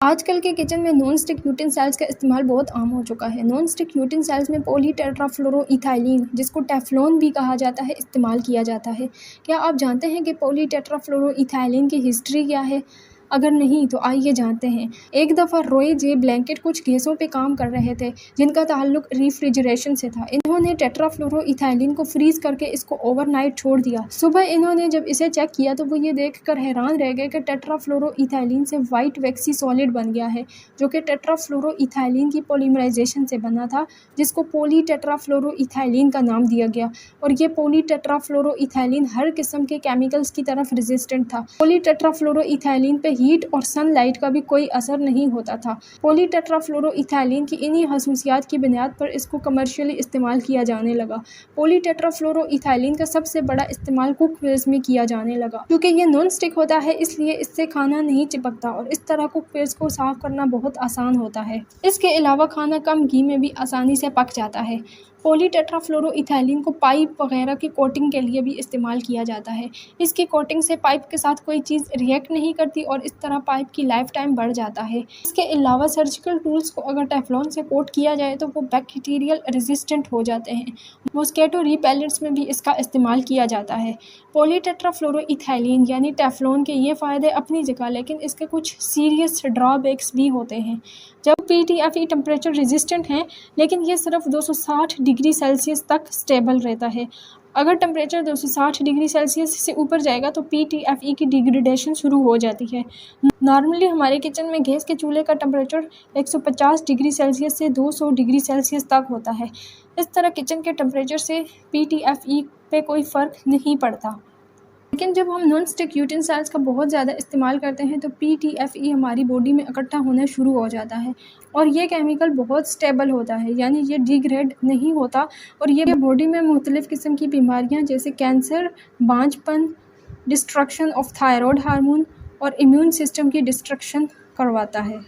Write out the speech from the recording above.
आजकल के किचन में नॉन स्टिक यूटेंसिल्स का इस्तेमाल बहुत आम हो चुका है। नॉन स्टिक यूटेंसिल्स में पॉलीटेट्राफ्लोरोइथाइलीन, जिसको टेफ्लॉन भी कहा जाता है, इस्तेमाल किया जाता है। क्या आप जानते हैं कि पॉलीटेट्राफ्लोरोइथाइलीन की हिस्ट्री क्या है? अगर नहीं तो आइए जानते हैं। एक दफ़ा रॉय जे ब्लैंकेट कुछ गैसों पे काम कर रहे थे जिनका ताल्लुक रेफ्रिजरेशन से था। इन्होंने टेट्राफ्लोरोइथाइलीन को फ्रीज करके इसको ओवरनाइट छोड़ दिया। सुबह इन्होंने जब इसे चेक किया तो वो ये देखकर हैरान रह गए कि टेट्राफ्लोरोइथाइलीन से वाइट वैक्सी सॉलिड बन गया है, जो कि टेट्राफ्लोरोइथाइलीन की पॉलीमराइजेशन से बना था, जिसको पॉलीटेट्राफ्लोरोइथाइलीन का नाम दिया गया। और ये पॉलीटेट्राफ्लोरोइथाइलीन हर किस्म के केमिकल्स की तरफ रेजिस्टेंट था। पॉलीटेट्राफ्लोरोइथाइलीन पे हीट और सनलाइट का भी कोई असर नहीं होता था। पॉलीटेट्राफ्लोरोइथाइलीन की इन्हीं खसूसियात की बुनियाद पर इसको कमर्शियली इस्तेमाल किया जाने लगा। पॉलीटेट्राफ्लोरोइथाइलीन का सबसे बड़ा इस्तेमाल कुकवेयर्स में किया जाने लगा। क्योंकि ये नॉन स्टिक होता है, इसलिए इससे खाना नहीं चिपकता और इस तरह कुकवेयर्स को साफ करना बहुत आसान होता है। इसके अलावा खाना कम घी में भी आसानी से पक जाता है। पॉलीटेट्राफ्लोरोइथाइलीन को पाइप वगैरह की कोटिंग के लिए भी इस्तेमाल किया जाता है। इसकी कोटिंग से पाइप के साथ कोई चीज़ रिएक्ट नहीं करती और इस तरह पाइप की लाइफ टाइम बढ़ जाता है। इसके अलावा सर्जिकल टूल्स को अगर टेफ्लॉन से कोट किया जाए तो वो बैक्टीरियल रेजिस्टेंट हो जाते हैं। मॉस्किटो रिपेलेंट्स में भी इसका इस्तेमाल किया जाता है। पॉलीटेट्राफ्लोरोइथाइलीन यानी टेफ्लॉन के ये फ़ायदे अपनी जगह, लेकिन इसके कुछ सीरियस ड्रॉबैक्स भी होते हैं। जब PTFE टेम्परेचर रेजिस्टेंट हैं, लेकिन ये सिर्फ 260 डिग्री सेल्सियस तक स्टेबल रहता है। अगर टेम्परेचर 260 डिग्री सेल्सियस से ऊपर जाएगा तो PTFE की डिग्रेडेशन शुरू हो जाती है। नॉर्मली हमारे किचन में गैस के चूल्हे का टेम्परेचर 150 डिग्री सेल्सियस से 200 डिग्री सेल्सियस तक होता है। इस तरह किचन के टेम्परेचर से PTFE पे कोई फ़र्क नहीं पड़ता। लेकिन जब हम नॉन स्टिक यूटेंसिल्स का बहुत ज़्यादा इस्तेमाल करते हैं तो PTFE हमारी बॉडी में इकट्ठा होना शुरू हो जाता है और ये केमिकल बहुत स्टेबल होता है, यानी ये डिग्रेड नहीं होता और ये बॉडी में मुख्तलिफ़ किस्म की बीमारियां जैसे कैंसर, बांझपन, डिस्ट्रक्शन ऑफ थायराइड हार्मोन और इम्यून सिस्टम की डिस्ट्रक्शन करवाता है।